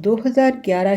2011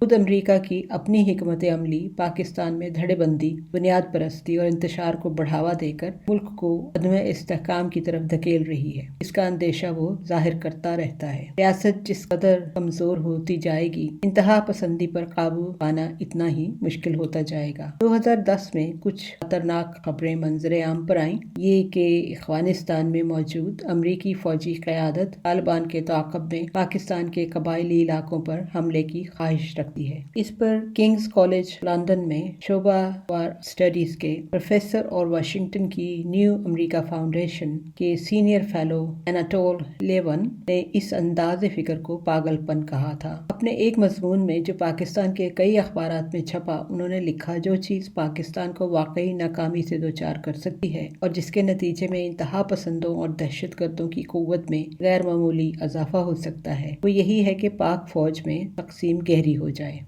خود امریکہ کی اپنی حکمت عملی پاکستان میں دھڑے بندی، بنیاد پرستی اور انتشار کو بڑھاوا دے کر ملک کو عدم استحکام کی طرف دھکیل رہی ہے۔ اس کا اندیشہ وہ ظاہر کرتا رہتا ہے۔ ریاست جس قدر کمزور ہوتی جائے گی، انتہا پسندی پر قابو پانا اتنا ہی مشکل ہوتا جائے گا۔ 2010 میں کچھ خطرناک خبریں منظر عام پر آئیں، یہ کہ افغانستان میں موجود امریکی فوجی قیادت طالبان کے تعاقب میں پاکستان کے قبائلی علاقوں پر حملے کی خواہش رکھتی ہے۔ اس پر کنگز کالج لندن میں شعبہ وار اسٹڈیز کے پروفیسر اور واشنگٹن کی نیو امریکہ فاؤنڈیشن کے سینئر فیلو اناٹول لیون نے اس انداز فکر کو پاگل پن کہا تھا۔ اپنے ایک مضمون میں جو پاکستان کے کئی اخبارات میں چھپا، انہوں نے لکھا، جو چیز پاکستان کو واقعی ناکامی سے دوچار کر سکتی ہے اور جس کے نتیجے میں انتہا پسندوں اور دہشت گردوں کی قوت میں غیر معمولی اضافہ ہو سکتا ہے، وہ یہی ہے کہ پاک فوج میں تقسیم گہری ہو جائے۔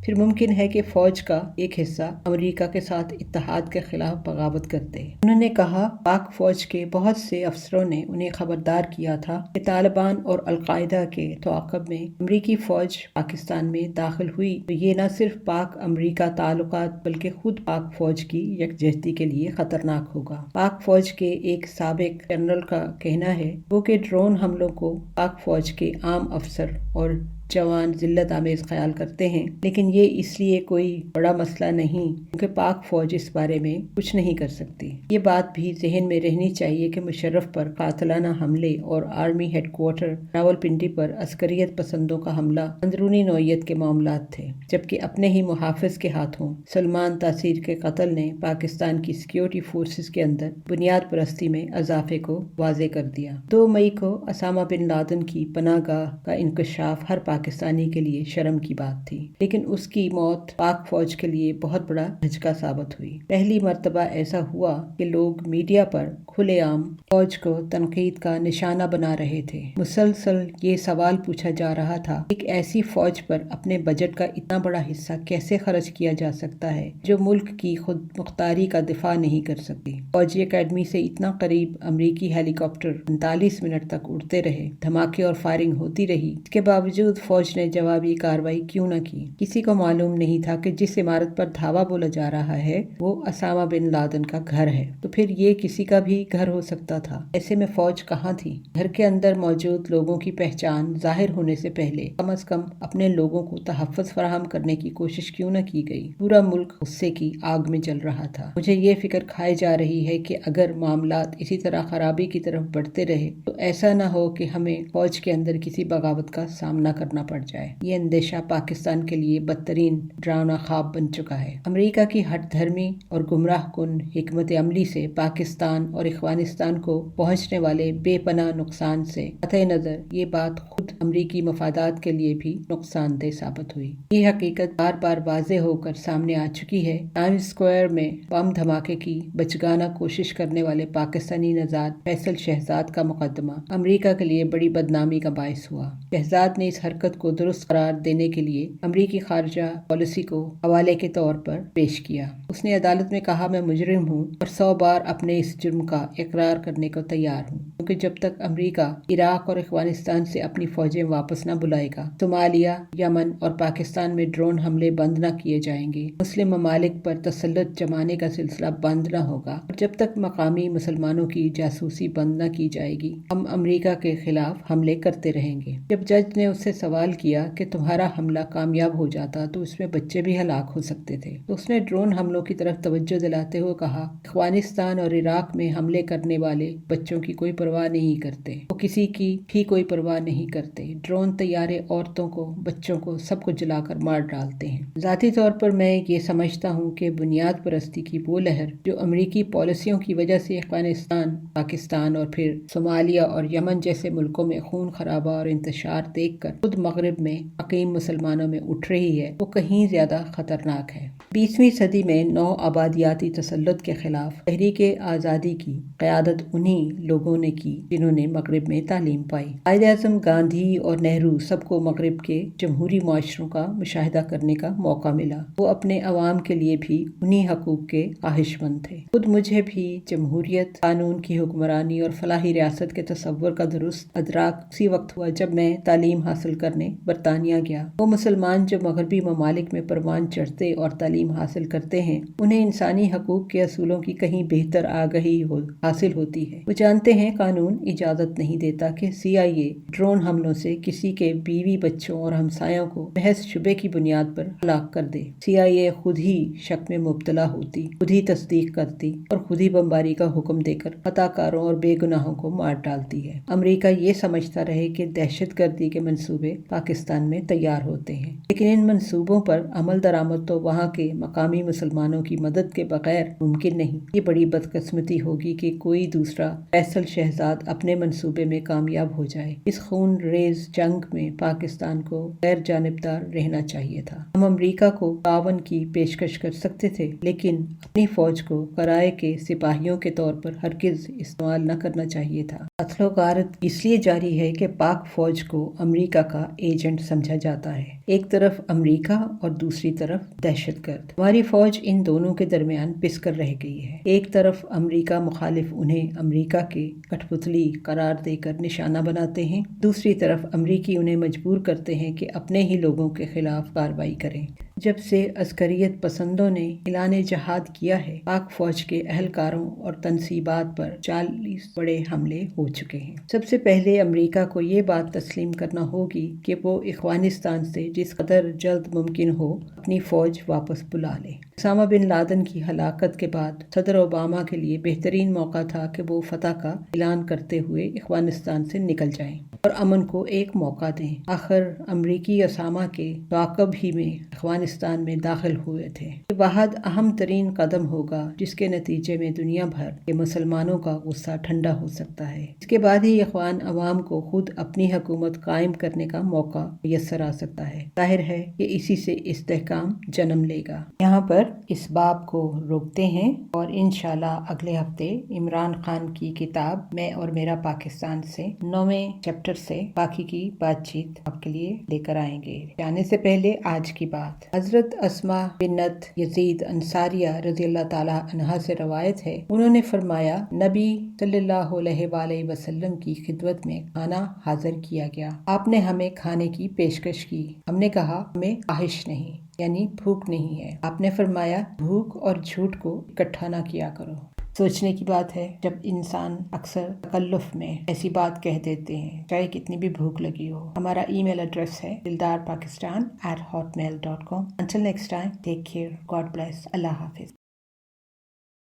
پھر ممکن ہے کہ فوج کا ایک حصہ امریکہ کے ساتھ اتحاد کے خلاف بغاوت کر دے۔ انہوں نے کہا، پاک فوج کے بہت سے افسروں نے انہیں خبردار کیا تھا کہ طالبان اور القاعدہ کے تعاقب میں امریکی فوج پاکستان میں داخل ہوئی تو یہ نہ صرف پاک امریکہ تعلقات بلکہ خود پاک فوج کی یکجہتی کے لیے خطرناک ہوگا۔ پاک فوج کے ایک سابق جنرل کا کہنا ہے وہ کہ ڈرون حملوں کو پاک فوج کے عام افسر اور جوان ذلت آمیز خیال کرتے ہیں، لیکن یہ اس لیے کوئی بڑا مسئلہ نہیں کیونکہ پاک فوج اس بارے میں کچھ نہیں کر سکتی۔ یہ بات بھی ذہن میں رہنی چاہیے کہ مشرف پر قاتلانہ حملے اور آرمی ہیڈ کوارٹر راولپنڈی پر عسکریت پسندوں کا حملہ اندرونی نوعیت کے معاملات تھے، جبکہ اپنے ہی محافظ کے ہاتھوں سلمان تاثیر کے قتل نے پاکستان کی سیکیورٹی فورسز کے اندر بنیاد پرستی میں اضافے کو واضح کر دیا۔ 2 مئی کو اسامہ بن لادن کی پناہ گاہ کا انکشاف ہر پاکستانی کے لیے شرم کی بات تھی، لیکن اس کی موت پاک فوج کے لیے بہت بڑا دھچکا ثابت ہوئی۔ پہلی مرتبہ ایسا ہوا کہ لوگ میڈیا پر کھلے عام فوج کو تنقید کا نشانہ بنا رہے تھے۔ مسلسل یہ سوال پوچھا جا رہا تھا، ایک ایسی فوج پر اپنے بجٹ کا اتنا بڑا حصہ کیسے خرچ کیا جا سکتا ہے جو ملک کی خود مختاری کا دفاع نہیں کر سکتی؟ فوجی اکیڈمی سے اتنا قریب امریکی ہیلی کاپٹر 39 منٹ تک اڑتے رہے، دھماکے اور فائرنگ ہوتی رہی، اس کے باوجود فوج نے جوابی کارروائی کیوں نہ کی؟ کسی کو معلوم نہیں تھا کہ جس عمارت پر دھاوا بولا جا رہا ہے وہ اسامہ بن لادن کا گھر ہے، تو پھر یہ کسی کا بھی گھر ہو سکتا تھا۔ ایسے میں فوج کہاں تھی؟ گھر کے اندر موجود لوگوں کی پہچان ظاہر ہونے سے پہلے کم از کم اپنے لوگوں کو تحفظ فراہم کرنے کی کوشش کیوں نہ کی گئی؟ پورا ملک غصے کی آگ میں جل رہا تھا۔ مجھے یہ فکر کھائی جا رہی ہے کہ اگر معاملات اسی طرح خرابی کی طرف بڑھتے رہے تو ایسا نہ ہو کہ ہمیں فوج کے اندر کسی بغاوت کا سامنا کرنا پڑ جائے۔ یہ اندیشہ پاکستان کے لیے بدترین ڈراؤنا خواب بن چکا ہے۔ امریکہ کی ہٹ دھرمی اور گمراہ کن حکمت عملی سے پاکستان اور افغانستان کو پہنچنے والے بے پناہ نقصان سے قطع نظر یہ بات خود امریکی مفادات کے لیے بھی نقصان دہ ثابت ہوئی۔ یہ حقیقت بار بار واضح ہو کر سامنے آ چکی ہے۔ ٹائمز اسکوائر میں بم دھماکے کی بچگانہ کوشش کرنے والے پاکستانی نژاد فیصل شہزاد کا مقدمہ امریکہ کے لیے بڑی بدنامی کا باعث ہوا۔ شہزاد نے اس حرکت کو درست قرار دینے کے لیے امریکی خارجہ پالیسی کو حوالے کے طور پر پیش کیا۔ اس نے عدالت میں کہا، میں مجرم ہوں اور 100 بار اپنے اس جرم کا اقرار کرنے کو تیار ہوں، کیونکہ جب تک امریکہ عراق اور افغانستان سے اپنی فوجیں واپس نہ بلائے گا، صومالیہ، یمن اور پاکستان میں ڈرون حملے بند نہ کیے جائیں گے، مسلم ممالک پر تسلط جمانے کا سلسلہ بند نہ ہوگا، اور جب تک مقامی مسلمانوں کی جاسوسی بند نہ کی جائے گی، ہم امریکہ کے خلاف حملے کرتے رہیں گے۔ جب جج نے اس سے سوال کیا کہ تمہارا حملہ کامیاب ہو جاتا تو اس میں بچے بھی ہلاک ہو سکتے تھے، تو اس نے ڈرون حملوں کی طرف توجہ دلاتے ہوئے کہا، افغانستان اور عراق میں حملے کرنے والے بچوں کی کوئی پرواہ نہیں کرتے، وہ کسی کی بھی کوئی پرواہ نہیں کرتے، ڈرون طیارے عورتوں کو، بچوں کو، سب کو جلا کر مار ڈالتے ہیں۔ ذاتی طور پر میں یہ سمجھتا ہوں کہ بنیاد پرستی کی وہ لہر جو امریکی پالیسیوں کی وجہ سے افغانستان، پاکستان اور پھر صومالیہ اور یمن جیسے ملکوں میں خون خرابہ اور انتشار دیکھ کر خود مغرب میں عقیم مسلمانوں میں اٹھ رہی ہے، وہ کہیں زیادہ خطرناک ہے۔ 20ویں صدی میں نو آبادیاتی تسلط کے خلاف تحریک آزادی کی قیادت انہی لوگوں نے کی جنہوں نے مغرب میں تعلیم پائی۔ قائد اعظم گاندھی اور نہرو سب کو مغرب کے جمہوری معاشروں کا مشاہدہ کرنے کا موقع ملا۔ وہ اپنے عوام کے لیے بھی انہی حقوق کے خواہش مند تھے۔ خود مجھے بھی جمہوریت، قانون کی حکمرانی اور فلاحی ریاست کے تصور کا درست ادراک اسی وقت ہوا جب میں تعلیم حاصل کر کرنے برطانیہ گیا۔ وہ مسلمان جو مغربی ممالک میں پروان چڑھتے اور تعلیم حاصل کرتے ہیں، انہیں انسانی حقوق کے اصولوں کی کہیں بہتر آگاہی حاصل ہوتی ہے۔ وہ جانتے ہیں قانون اجازت نہیں دیتا کہ CIA ڈرون حملوں سے کسی کے بیوی بچوں اور ہمسایوں کو محض شبے کی بنیاد پر ہلاک کر دے۔ CIA خود ہی شک میں مبتلا ہوتی، خود ہی تصدیق کرتی اور خود ہی بمباری کا حکم دے کر خطا کاروں اور بے گناہوں کو مار ڈالتی ہے۔ امریکہ یہ سمجھتا رہے کہ دہشت گردی کے منصوبے پاکستان میں تیار ہوتے ہیں، لیکن ان منصوبوں پر عمل درآمد تو وہاں کے مقامی مسلمانوں کی مدد کے بغیر ممکن نہیں۔ یہ بڑی بدقسمتی ہوگی کہ کوئی دوسرا فیصل شہزاد اپنے منصوبے میں کامیاب ہو جائے۔ اس خون ریز جنگ میں پاکستان کو غیر جانبدار رہنا چاہیے تھا۔ ہم امریکہ کو تعاون کی پیشکش کر سکتے تھے، لیکن اپنی فوج کو کرائے کے سپاہیوں کے طور پر ہرگز استعمال نہ کرنا چاہیے تھا۔ قتل و غارت اس لیے جاری ہے کہ پاک فوج کو امریکہ کا ایجنٹ سمجھا جاتا ہے، ایک طرف امریکہ اور دوسری طرف دہشت گرد۔ ہماری فوج ان دونوں کے درمیان پس کر رہ گئی ہے۔ ایک طرف امریکہ مخالف انہیں امریکہ کے کٹھ پتلی قرار دے کر نشانہ بناتے ہیں، دوسری طرف امریکی انہیں مجبور کرتے ہیں کہ اپنے ہی لوگوں کے خلاف کارروائی کریں۔ جب سے عسکریت پسندوں نے اعلان جہاد کیا ہے، پاک فوج کے اہلکاروں اور تنصیبات پر 40 بڑے حملے ہو چکے ہیں۔ سب سے پہلے امریکہ کو یہ بات تسلیم کرنا ہوگی کہ وہ افغانستان سے جس قدر جلد ممکن ہو اپنی فوج واپس بلا لے۔ اسامہ بن لادن کی ہلاکت کے بعد صدر اوباما کے لیے بہترین موقع تھا کہ وہ فتح کا اعلان کرتے ہوئے افغانستان سے نکل جائیں اور امن کو ایک موقع دیں۔ آخر امریکی اسامہ کے تعاقب ہی میں افغانستان میں داخل ہوئے تھے۔ یہ واحد اہم ترین قدم ہوگا جس کے نتیجے میں دنیا بھر کے مسلمانوں کا غصہ ٹھنڈا ہو سکتا ہے۔ اس کے بعد ہی افغان عوام کو خود اپنی حکومت قائم کرنے کا موقع میسر آ سکتا ہے۔ ظاہر ہے کہ اسی سے استحکام جنم لے گا۔ یہاں پر اس باب کو روکتے ہیں اور انشاءاللہ اگلے ہفتے عمران خان کی کتاب میں اور میرا پاکستان سے 9ویں چیپٹر سے باقی کی بات چیت آپ کے لیے لے کر آئیں گے۔ جانے سے پہلے آج کی بات۔ حضرت اسماء بنت یزید انصاریہ رضی اللہ تعالی عنہا سے روایت ہے، انہوں نے فرمایا، نبی صلی اللہ علیہ وآلہ وسلم کی خدمت میں کھانا حاضر کیا گیا۔ آپ نے ہمیں کھانے کی پیشکش کی۔ ہم نے کہا ہمیں خواہش نہیں، یعنی بھوک نہیں ہے۔ آپ نے فرمایا بھوک اور جھوٹ کو اکٹھا نہ کیا کرو۔ سوچنے کی بات ہے، جب انسان اکثر تکلف میں ایسی بات کہہ دیتے ہیں چاہے کتنی بھی بھوک لگی ہو۔ ہمارا ای میل ایڈریس ہے dildarpakistan@hotmail.com۔ Until next time, take care. God bless. اللہ حافظ۔